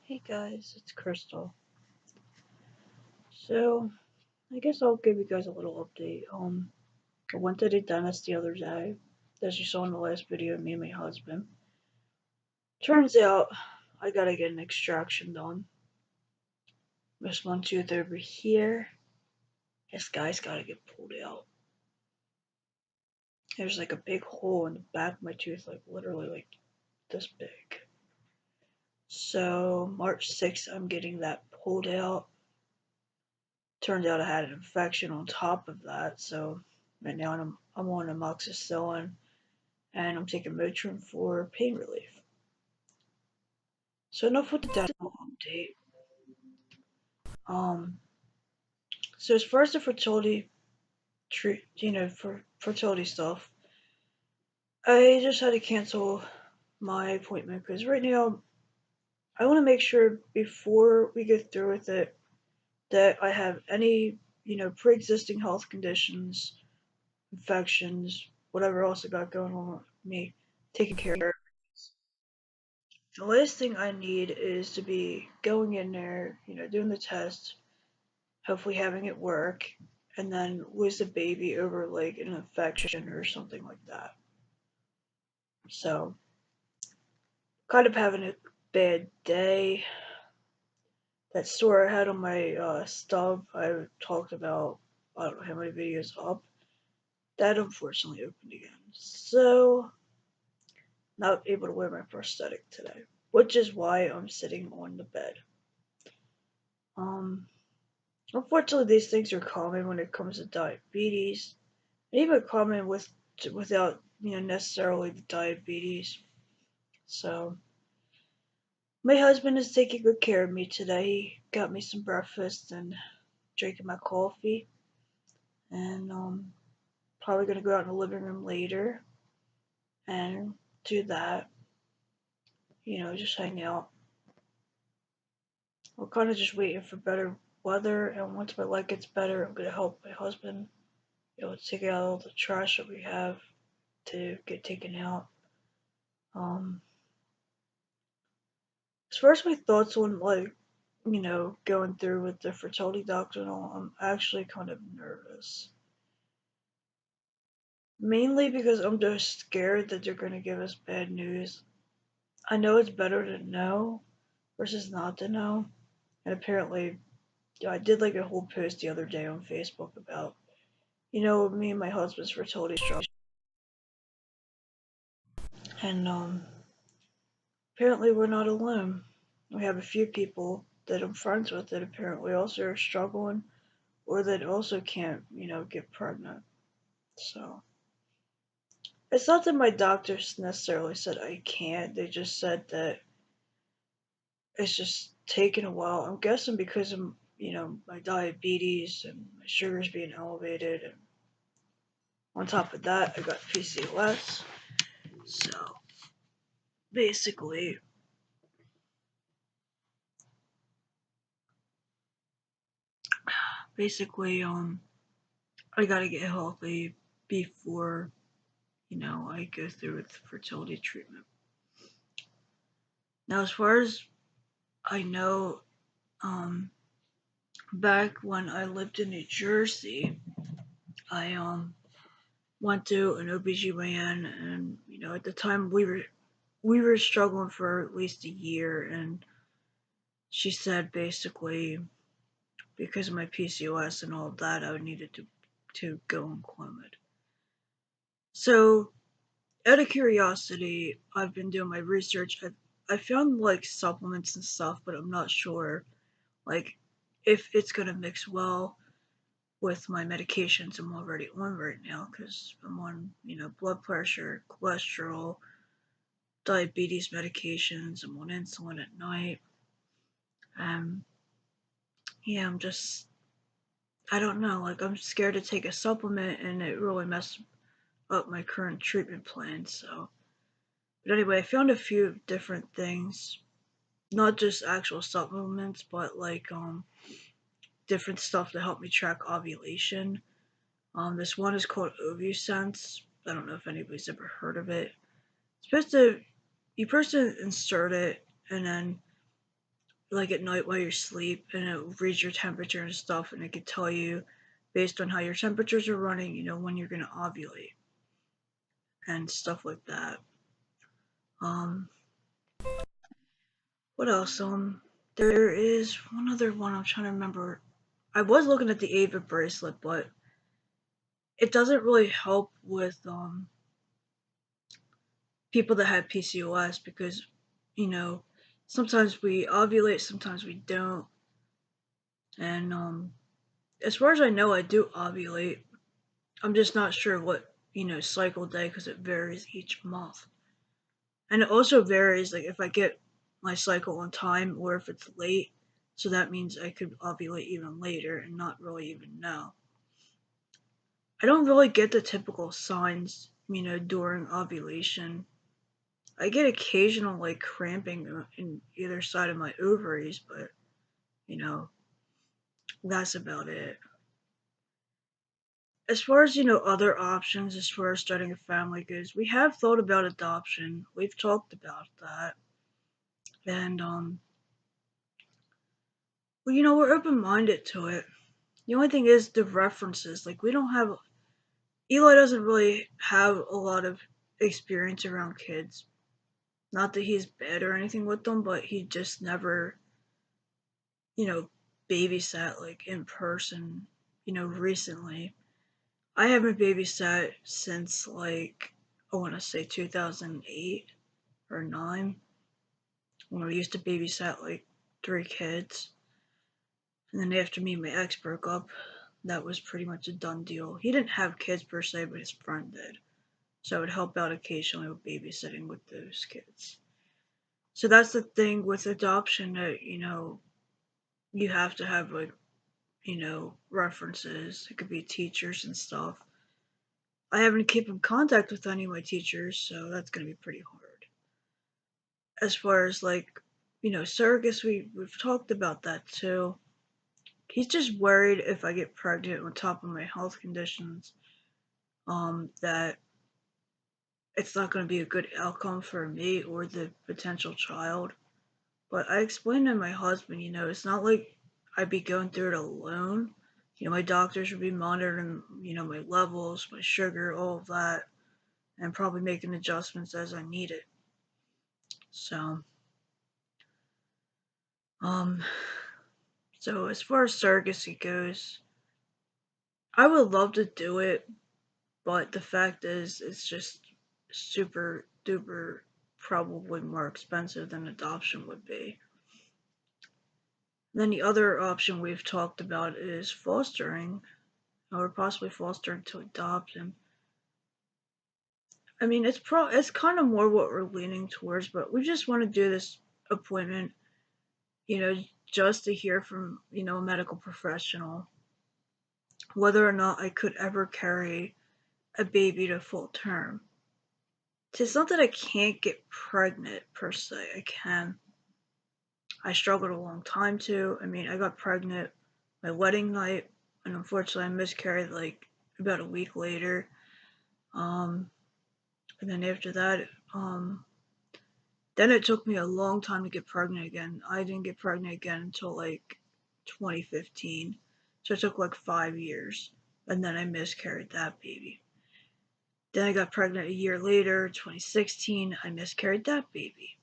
Hey guys, it's Crystal. So, I guess I'll give you guys a little update. I went to the dentist the other day, as you saw in the last video of me and my husband. Turns out, I gotta get an extraction done. This one tooth over here, this guy's gotta get pulled out. There's like a big hole in the back of my tooth, like literally like this big. So, March 6th, I'm getting that pulled out. Turned out I had an infection on top of that, so right now I'm on amoxicillin and I'm taking Motrin for pain relief. So enough with the dental update. Um, so as far as the fertility for fertility stuff, I just had to cancel my appointment because right now I want to make sure before we get through with it that I have any pre-existing health conditions, infections, whatever else I got going on with me, taken care of. The last thing I need is to be going in there, doing the test, hopefully having it work, and then lose the baby over like an infection or something like that. So, kind of having a bad day. That store I had on my stub, I talked about, I don't know how many videos up. That unfortunately opened again. So, not able to wear my prosthetic today, which is why I'm sitting on the bed. Um, Unfortunately, these things are common when it comes to diabetes, and even common without necessarily the diabetes. So my husband is taking good care of me today. He got me some breakfast and drinking my coffee, and probably gonna go out in the living room later and do that. Just hang out. We're kind of just waiting for better weather, and once my leg gets better, I'm gonna help my husband, take out all the trash that we have to get taken out. Um, as far as my thoughts on going through with the fertility doctor and all, I'm actually kind of nervous. Mainly because I'm just scared that they're gonna give us bad news. I know it's better to know versus not to know. And apparently, I did like a whole post the other day on Facebook about, me and my husband's fertility struggle. And apparently we're not alone. We have a few people that I'm friends with that apparently also are struggling or that also can't, get pregnant. So it's not that my doctors necessarily said I can't. They just said that it's just taking a while. I'm guessing because of, my diabetes and my sugars being elevated. And on top of that, I got PCOS. So basically, basically, I gotta get healthy before, I go through with fertility treatment. Now, as far as I know, um, back when I lived in New Jersey, I went to an OBGYN, and at the time we were struggling for at least a year, and she said basically because of my PCOS and all of that I needed to go on Clomid. So out of curiosity, I've been doing my research. I found like supplements and stuff, but I'm not sure like if it's gonna mix well with my medications I'm already on right now because I'm on, blood pressure, cholesterol, diabetes medications. I'm on insulin at night. Um, yeah, I don't know. Like, I'm scared to take a supplement and it really messed up my current treatment plan. So, but anyway, I found a few different things, not just actual supplements, but like different stuff to help me track ovulation. This one is called OvuSense. I don't know if anybody's ever heard of it. It's supposed to you first insert it, and then like at night while you sleep, and it reads your temperature and stuff, and it could tell you based on how your temperatures are running, when you're gonna ovulate and stuff like that. Um, what else? There is one other one I'm trying to remember. I was looking at the Ava bracelet, but it doesn't really help with people that have PCOS because, you know, sometimes we ovulate, sometimes we don't. And as far as I know, I do ovulate. I'm just not sure what, cycle day because it varies each month. And it also varies, like, if I get my cycle on time or if it's late. So that means I could ovulate even later and not really even know. I don't really get the typical signs, during ovulation. I get occasional, like, cramping in either side of my ovaries, but, you know, that's about it. As far as, other options as far as starting a family goes, we have thought about adoption. We've talked about that. And, well, we're open minded to it. The only thing is the references. Like, we don't have, Eli doesn't really have a lot of experience around kids. Not that he's bad or anything with them, but he just never, you know, babysat like in person, recently. I haven't babysat since like I want to say 2008 or 9 when I used to babysat like 3 kids. And then after me and my ex broke up, that was pretty much a done deal. He didn't have kids per se, but his friend did. So I would help out occasionally with babysitting with those kids. So that's the thing with adoption that, you have to have like, references. It could be teachers and stuff. I haven't kept in contact with any of my teachers, so that's gonna be pretty hard. As far as like, surrogates, we've talked about that too. He's just worried if I get pregnant on top of my health conditions, that it's not gonna be a good outcome for me or the potential child. But I explained to my husband, it's not like I'd be going through it alone. My doctors would be monitoring, my levels, my sugar, all of that, and probably making adjustments as I need it. So, um, so as far as surrogacy goes, I would love to do it, but the fact is, it's just super duper probably more expensive than adoption would be. Then the other option we've talked about is fostering, or possibly fostering to adopt. And I mean, it's kind of more what we're leaning towards, but we just want to do this appointment, you know, just to hear from a medical professional whether or not I could ever carry a baby to full term. It's not that I can't get pregnant per se. I can. I struggled a long time to. I mean, I got pregnant my wedding night, and unfortunately, I miscarried like about a week later. Um, and then after that, then it took me a long time to get pregnant again. I didn't get pregnant again until like 2015. So it took like 5 years. And then I miscarried that baby. Then I got pregnant a year later, 2016. I miscarried that baby.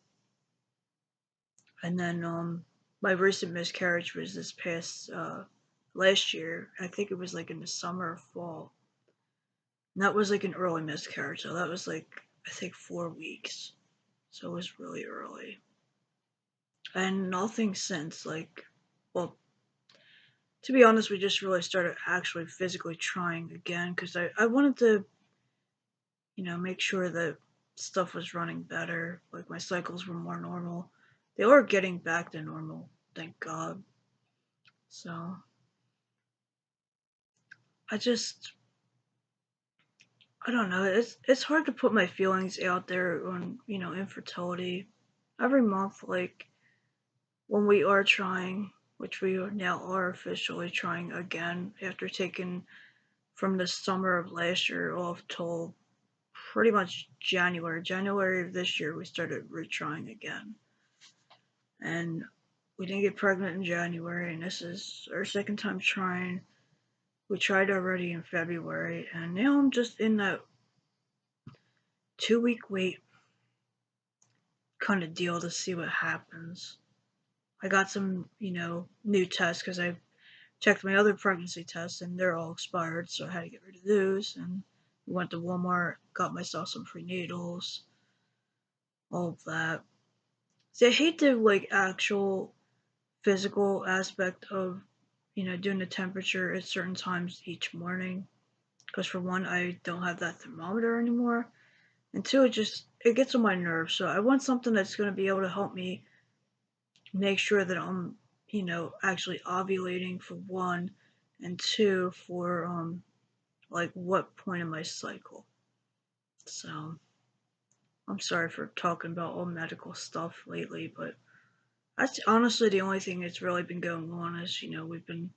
And then my recent miscarriage was this past last year. I think it was like in the summer or fall. And that was like an early miscarriage. So that was like, I think 4 weeks. So it was really early. And nothing since, like, well, to be honest, we just really started actually physically trying again because I wanted to, make sure that stuff was running better. Like, my cycles were more normal. They are getting back to normal, thank God. So, I just, I don't know. It's hard to put my feelings out there on, infertility. Every month, like, when we are trying, which we now are officially trying again after taking from the summer of last year off till pretty much January. January of this year, we started retrying again. And we didn't get pregnant in January, and this is our second time trying. We tried already in February, and now I'm just in that 2 week wait kind of deal to see what happens. I got some, new tests because I checked my other pregnancy tests and they're all expired, so I had to get rid of those. And went to Walmart, got myself some prenatals, all of that. See, I hate the actual physical aspect of, doing the temperature at certain times each morning. Because for one, I don't have that thermometer anymore, and two, it gets on my nerves. So I want something that's going to be able to help me make sure that I'm, actually ovulating for one, and two, for what point in my cycle. So I'm sorry for talking about all medical stuff lately, but that's honestly the only thing that's really been going on is, we've been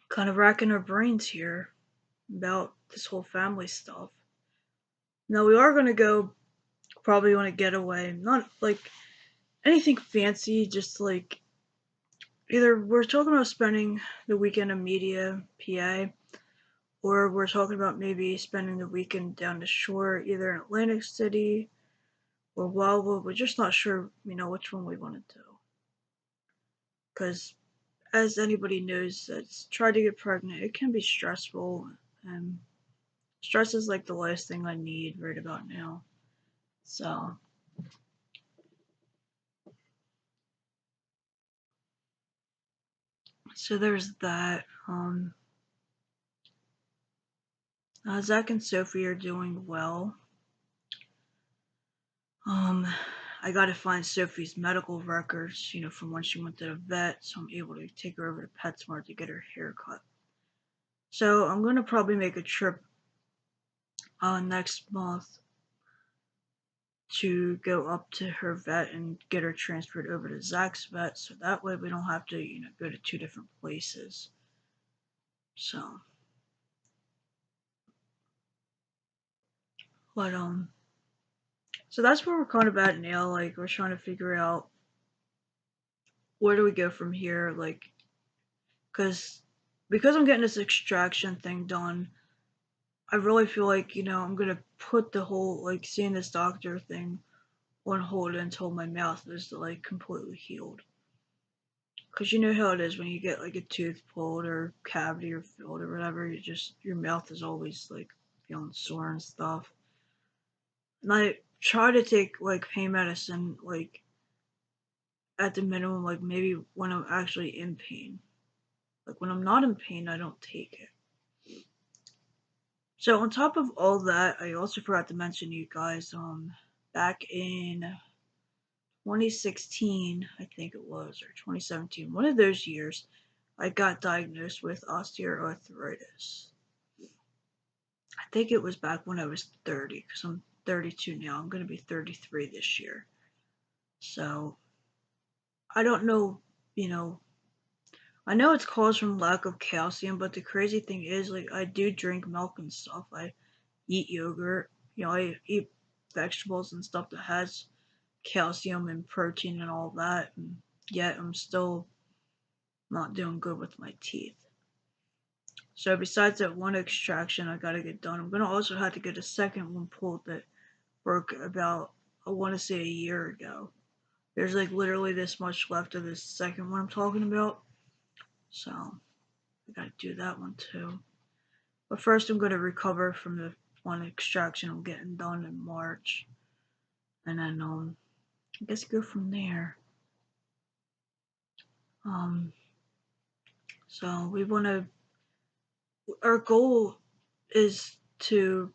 kind of racking our brains here about this whole family stuff. Now we are gonna go probably on a getaway, not like anything fancy, just like either we're talking about spending the weekend in Media, PA, or we're talking about maybe spending the weekend down the shore, either in Atlantic City or Wildwood. We're just not sure, which one we want to do. Because as anybody knows that's tried to get pregnant, it can be stressful, and stress is like the last thing I need right about now. So there's that. Zach and Sophie are doing well. Um, I gotta find Sophie's medical records, from when she went to the vet, so I'm able to take her over to PetSmart to get her hair cut. So I'm gonna probably make a trip next month to go up to her vet and get her transferred over to Zach's vet, so that way we don't have to, go to two different places. So, but so that's where we're kind of at now. Like we're trying to figure out where do we go from here, like, because I'm getting this extraction thing done. I really feel like, I'm gonna put the whole like seeing this doctor thing on hold until my mouth is like completely healed. Cause you know how it is when you get like a tooth pulled or cavity or filled or whatever, your mouth is always like feeling sore and stuff. And I try to take like pain medicine like at the minimum, like maybe when I'm actually in pain. Like when I'm not in pain, I don't take it. So on top of all that, I also forgot to mention to you guys, back in 2016, I think it was, or 2017, one of those years, I got diagnosed with osteoarthritis. I think it was back when I was 30, because I'm 32 now. I'm going to be 33 this year. So I don't know, you know, I know it's caused from lack of calcium, but the crazy thing is, like, I do drink milk and stuff. I eat yogurt, I eat vegetables and stuff that has calcium and protein and all that, and yet I'm still not doing good with my teeth. So besides that one extraction I gotta get done, I'm gonna also have to get a second one pulled that broke about, I want to say, a year ago. There's like literally this much left of this second one I'm talking about, so I gotta do that one too. But first I'm gonna recover from the one extraction I'm getting done in March, and then I guess go from there. Um, so we want to. Our goal is to,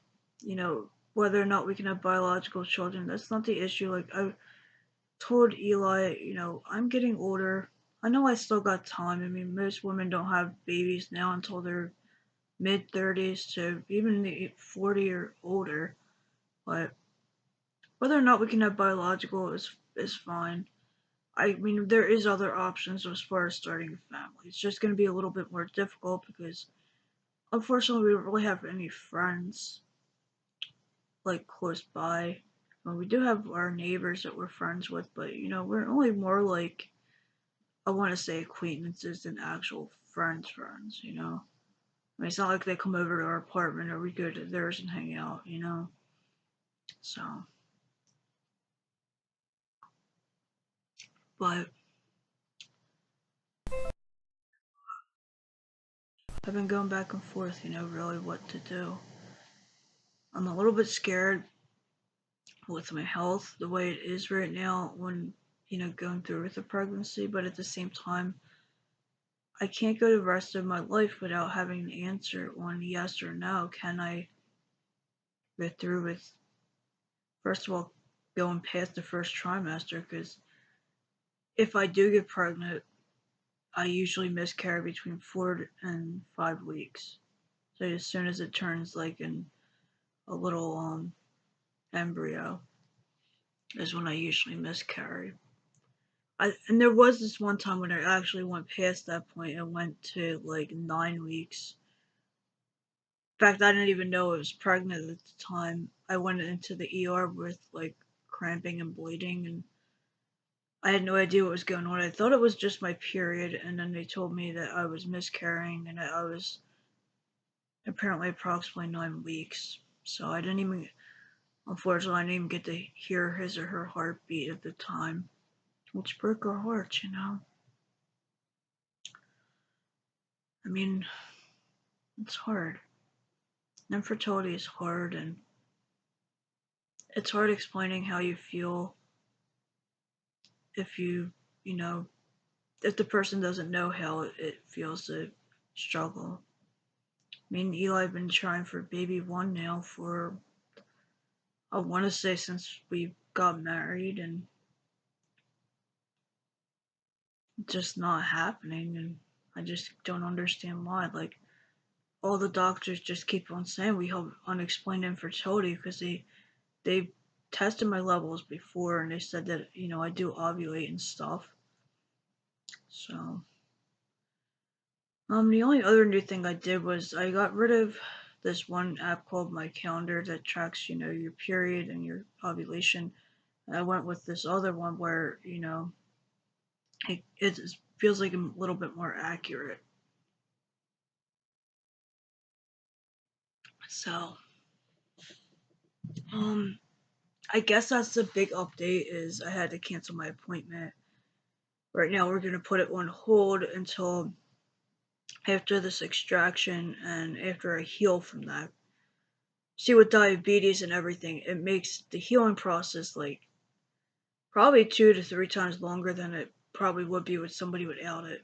whether or not we can have biological children. That's not the issue. Like I told Eli, I'm getting older. I know I still got time. I mean, most women don't have babies now until they're mid 30s to even the 40 or older. But whether or not we can have biological is fine. I mean, there is other options as far as starting a family. It's just going to be a little bit more difficult because, unfortunately, we don't really have any friends like close by. Well, we do have our neighbors that we're friends with, but we're only more like, I want to say, acquaintances than actual friends. I mean, it's not like they come over to our apartment or we go to theirs and hang out. So, but I've been going back and forth, really what to do. I'm a little bit scared with my health the way it is right now when, going through with a pregnancy, but at the same time, I can't go the rest of my life without having an answer on yes or no. Can I go through with, first of all, going past the first trimester? Because if I do get pregnant, I usually miscarry between 4 and 5 weeks. So as soon as it turns like a little embryo is when I usually miscarry. And there was this one time when I actually went past that point and went to like 9 weeks. In fact, I didn't even know I was pregnant at the time. I went into the ER with like cramping and bleeding, and I had no idea what was going on. I thought it was just my period, and then they told me that I was miscarrying, and I was apparently approximately 9 weeks. So I didn't even, unfortunately, I didn't even get to hear his or her heartbeat at the time, which broke our hearts. I mean, it's hard. Infertility is hard, and it's hard explaining how you feel if you know, if the person doesn't know how it feels to struggle. Me and Eli have been trying for baby one now for, I want to say, since we got married, and it's just not happening, and I just don't understand why. Like, all the doctors just keep on saying we have unexplained infertility because they tested my levels before and they said that I do ovulate and stuff. So the only other new thing I did was I got rid of this one app called My Calendar that tracks your period and your ovulation. And I went with this other one where it feels like a little bit more accurate. So um I guess that's the big update is I had to cancel my appointment. Right now we're gonna put it on hold until after this extraction and after I heal from that. See, with diabetes and everything, it makes the healing process like probably 2 to 3 times longer than it probably would be with somebody without it.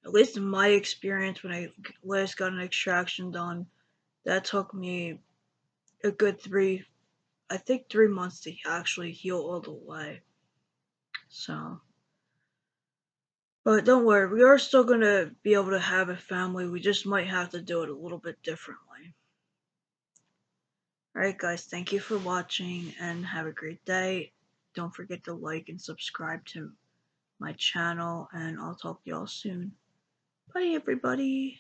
At least in my experience, when I last got an extraction done, that took me a good I think 3 months to actually heal all the way. So, but don't worry, we are still gonna be able to have a family. We just might have to do it a little bit differently. Alright, guys, thank you for watching and have a great day. Don't forget to like and subscribe to my channel, and I'll talk to y'all soon. Bye, everybody.